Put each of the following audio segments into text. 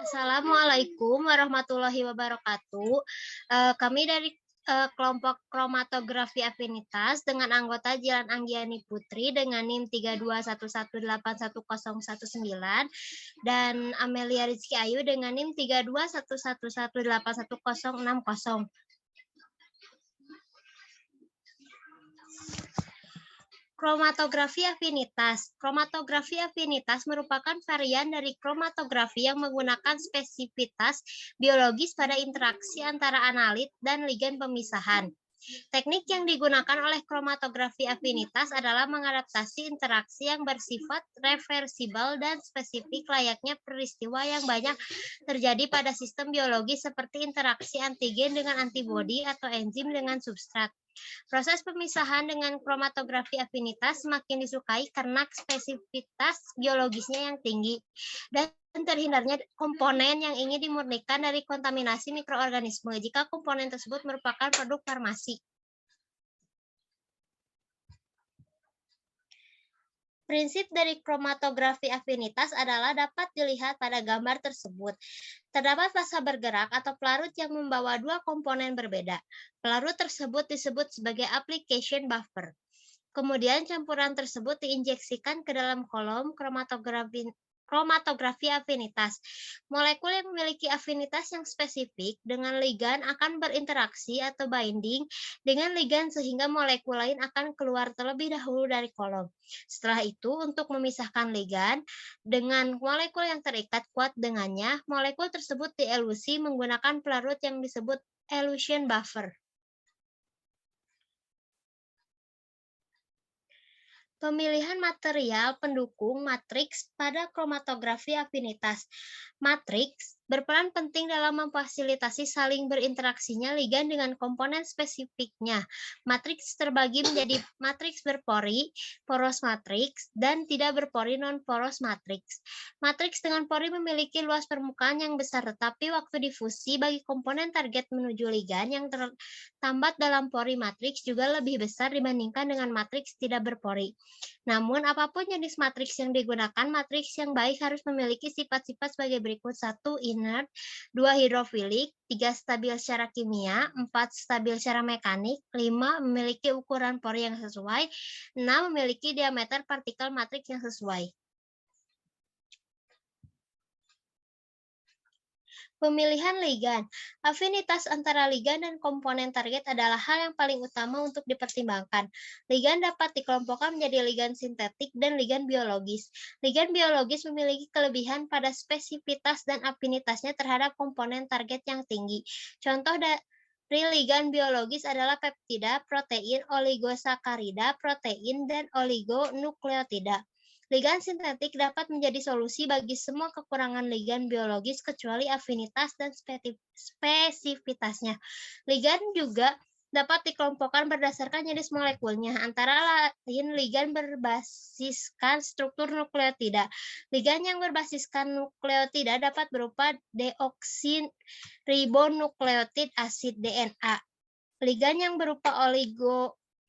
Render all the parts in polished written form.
Assalamualaikum warahmatullahi wabarakatuh. Kami dari kelompok kromatografi afinitas dengan anggota Jilan Anggiani Putri dengan NIM 32118119 dan Amelia Rizky Ayu dengan NIM 3211181060. Kromatografi afinitas. Kromatografi afinitas merupakan varian dari kromatografi yang menggunakan spesifitas biologis pada interaksi antara analit dan ligan pemisahan. Teknik yang digunakan oleh kromatografi afinitas adalah mengadaptasi interaksi yang bersifat reversibel dan spesifik layaknya peristiwa yang banyak terjadi pada sistem biologi seperti interaksi antigen dengan antibodi atau enzim dengan substrat. Proses pemisahan dengan kromatografi afinitas semakin disukai karena spesifitas biologisnya yang tinggi dan terhindarnya komponen yang ingin dimurnikan dari kontaminasi mikroorganisme jika komponen tersebut merupakan produk farmasi. Prinsip dari kromatografi afinitas adalah dapat dilihat pada gambar tersebut. Terdapat massa bergerak atau pelarut yang membawa dua komponen berbeda. Pelarut tersebut disebut sebagai application buffer. Kemudian campuran tersebut diinjeksikan ke dalam kolom kromatografi afinitas. Molekul yang memiliki afinitas yang spesifik dengan ligan akan berinteraksi atau binding dengan ligan sehingga molekul lain akan keluar terlebih dahulu dari kolom. Setelah itu, untuk memisahkan ligan dengan molekul yang terikat kuat dengannya, molekul tersebut dielusi menggunakan pelarut yang disebut elution buffer. Pemilihan material pendukung matriks pada kromatografi afinitas. Matriks berperan penting dalam memfasilitasi saling berinteraksinya ligan dengan komponen spesifiknya. Matriks terbagi menjadi matriks berpori, poros matriks, dan tidak berpori non-poros matriks. Matriks dengan pori memiliki luas permukaan yang besar, tetapi waktu difusi bagi komponen target menuju ligan yang tertambat dalam pori matriks juga lebih besar dibandingkan dengan matriks tidak berpori. Namun, apapun jenis matriks yang digunakan, matriks yang baik harus memiliki sifat-sifat sebagai berikut. 1. Inert, 2. Hidrofilik, 3. Stabil secara kimia, 4. Stabil secara mekanik, 5. Memiliki ukuran pori yang sesuai, 6. Memiliki diameter partikel matriks yang sesuai. Pemilihan ligan. Afinitas antara ligan dan komponen target adalah hal yang paling utama untuk dipertimbangkan. Ligan dapat dikelompokkan menjadi ligan sintetik dan ligan biologis. Ligan biologis memiliki kelebihan pada spesifitas dan afinitasnya terhadap komponen target yang tinggi. Contoh dari ligan biologis adalah peptida, protein, oligosakarida, protein, dan oligonukleotida. Ligan sintetik dapat menjadi solusi bagi semua kekurangan ligan biologis kecuali afinitas dan spesifitasnya. Ligan juga dapat dikelompokkan berdasarkan jenis molekulnya, antara lain ligan berbasiskan struktur nukleotida. Ligan yang berbasiskan nukleotida dapat berupa deoksiribonukleotid asid DNA. Ligan yang berupa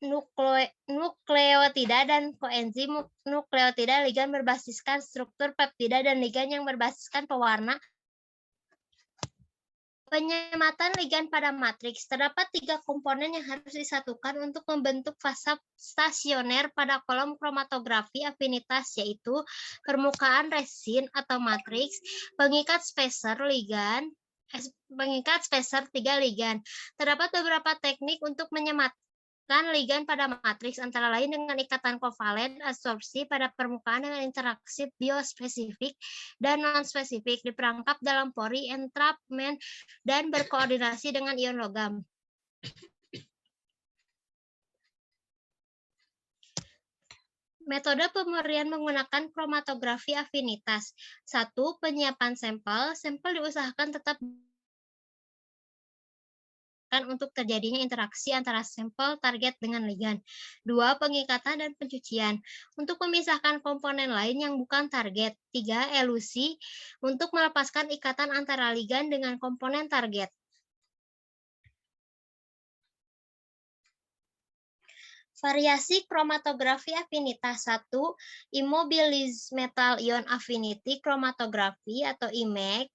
nukleotida dan koenzim nukleotida, ligan berbasiskan struktur peptida, dan ligan yang berbasiskan pewarna. Penyematan ligan pada matriks. Terdapat 3 komponen yang harus disatukan untuk membentuk fasa stasioner pada kolom kromatografi afinitas, yaitu permukaan resin atau matriks, pengikat spacer 3 ligan. Terdapat beberapa teknik untuk menyematkan ligan pada matriks, antara lain dengan ikatan kovalen, adsorpsi pada permukaan dengan interaksi biospesifik dan non-spesifik, diperangkap dalam pori, entrapment, dan berkoordinasi dengan ion logam. Metode pemurnian menggunakan kromatografi afinitas. 1. Penyiapan sampel. Sampel diusahakan tetap untuk terjadinya interaksi antara sampel target dengan ligan. 2. Pengikatan dan pencucian untuk memisahkan komponen lain yang bukan target. 3. Elusi untuk melepaskan ikatan antara ligan dengan komponen target. Variasi kromatografi afinitas 1, immobilized metal ion affinity chromatography atau IMEC,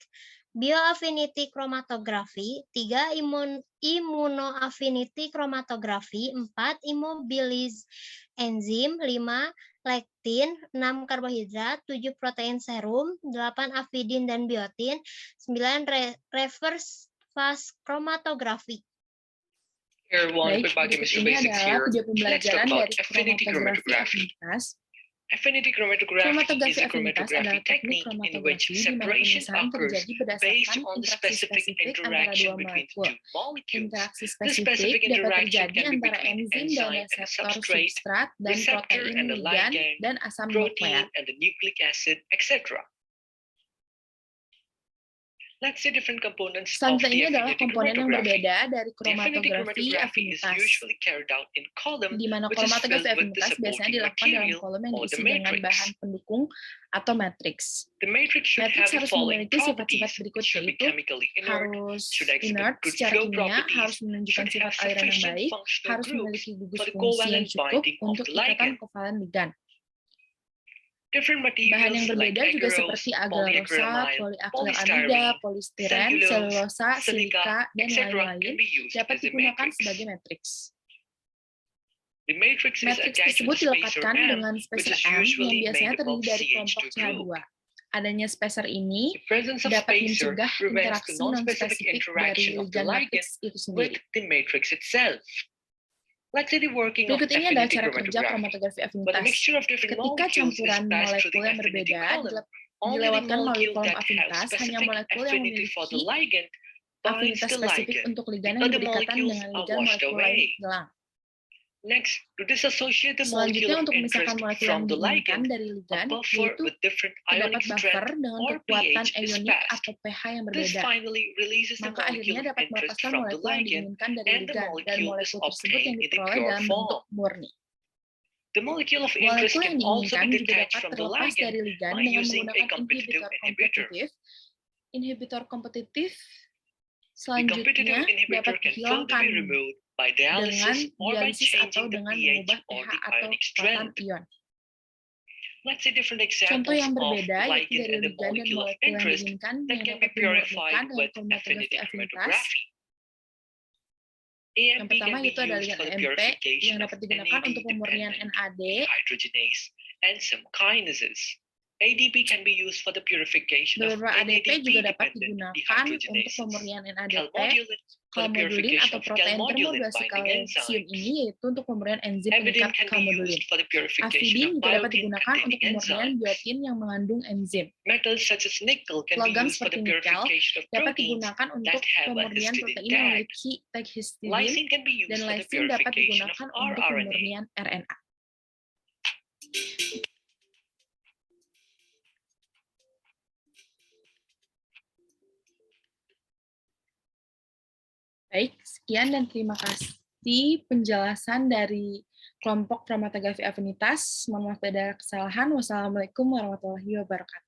bioaffinity chromatography, 3 immunoaffinity chromatography, 4 immobilized enzim, 5 lektin, 6 karbohidrat, 7 protein serum, 8 afidin dan biotin, 9 reverse fast chromatography. Baik, berikut ini adalah video pembelajaran dari kromatografi afinitas. Affinity chromatography is a afinitas adalah chromatography teknik technique in which kromatographi di mana separation pemisahan occurs terjadi berdasarkan based on the interaksi specific spesifik antara interaction dua between the molekul. two molecules. Interaksi The spesifik specific dapat interaction terjadi can be antara between enzim dan enzyme and reseptor substrate, substrat dan receptor protein and the ligan ligand, dan asam protein nukleat. and the nucleic acid, etc. Let's see different components of Selanjutnya the ini adalah affinity komponen yang chromatography. berbeda dari The affinity kromatografi chromatography is afinitas, usually carried out in column, di mana which is kromatografi filled with the afinitas biasanya supporting dilakukan dalam material kolom yang or diisi the dengan matrix. bahan pendukung atau matriks. The matrix should Matriks have the harus following memiliki sifat-sifat properties. berikut, It should be yaitu chemically inert, harus should exhibit inert good secara flow kimia, properties, harus menunjukkan should sifat have aliran yang sufficient baik, functional harus groups memiliki gugus for the fungsi yang covalent cukup binding of untuk the ikatan ligand. kovalen ligan. Different Bahan yang materials like berbeda juga agarose, seperti agar rosa, polyacrylamide, poliakrilamida, polystyrene, polistiren, cellulose, selulosa, silika, silica, dan etc. lain-lain can be used dapat as a digunakan matrix. sebagai matriks. The matrix is Matriks attached tersebut with a spacer dilekatkan M, dengan which spacer is M yang usually biasanya made above terdiri dari kelompok CH2 group. CH2. Adanya spacer ini The presence of dapat spacer mencegah prevents the interaksi non-specific non-spesifik dari interaction of the ligan ligand matriks itu with sendiri. the matrix itself. Let's see the working of Berikut ini adalah affinity cara kerja chromatography. kromatografi When a afinitas. mixture of different Ketika molecules is campuran passed through molekul the yang affinity berbeda column, only the dilewatkan melalui molecule kolom that have afinitas, hanya specific molekul yang affinity for the memiliki ligand binds afinitas the spesifik ligand. untuk ligan The yang other berdekatan molecules dengan are ligan washed molekul lain away. hilang. Next, to disassociate the molecule Selanjutnya, of untuk memisahkan interest molekul yang from the diinginkan ligand, dari a ligan, buffer yaitu with different terdapat ionic buffer strength dengan or kekuatan pH is ionik passed. atau pH yang This berbeda. finally releases the Maka molecule akhirnya of dapat interest melepaskan from the molekul yang ligand, diinginkan dari and the ligan, dan molecule is molekul tersebut yang obtained in the diperoleh pure dalam bentuk form. murni. The molecule of interest Molekul yang can also diinginkan be juga detached dapat from the terlepas ligand dari ligan by dengan using a menggunakan competitive inhibitor inhibitor. kompetitif. Inhibitor kompetitif The competitive selanjutnya inhibitor dapat can further dihilangkan be removed by dengan dialysis or by dialisis atau changing the dengan pH mengubah or pH the atau ionic kekuatan strength. ion. Let's see different Contoh examples yang of berbeda yaitu ligand dari and the ligan dan molecule of molekul yang interest diinginkan that yang can dapat be purified dimurnikan dengan with kromatografi affinity afinitas. chromatography. Yang AMP pertama can be yaitu ada used ligan for the AMP purification yang of dapat digunakan untuk pemurnian NAD-dependent NAD. dehydrogenase and some kinases. ADP can be used for the purification of Beberapa ADP juga dapat NADP-dependent digunakan untuk dehydrogenases. pemurnian NADP. Calmodulin for the Calmodulin purification atau of protein calmodulin termodulasi binding kalsium enzymes. ini yaitu untuk pemurnian enzim Avidin pengikat can be calmodulin. used for the purification Afidin of juga dapat biotin digunakan untuk containing pemurnian enzymes. biotin yang mengandung enzim. Metals such as nickel can be Logam used for the seperti nikel purification of dapat proteins digunakan untuk that have a pemurnian histidine protein yang tag. memiliki tag histidin, Lysine can be used dan for the lysin dapat purification of digunakan untuk rRNA. pemurnian RNA. Baik, sekian dan terima kasih penjelasan dari kelompok kromatografi afinitas. Mohon maaf bila ada kesalahan. Wassalamualaikum warahmatullahi wabarakatuh.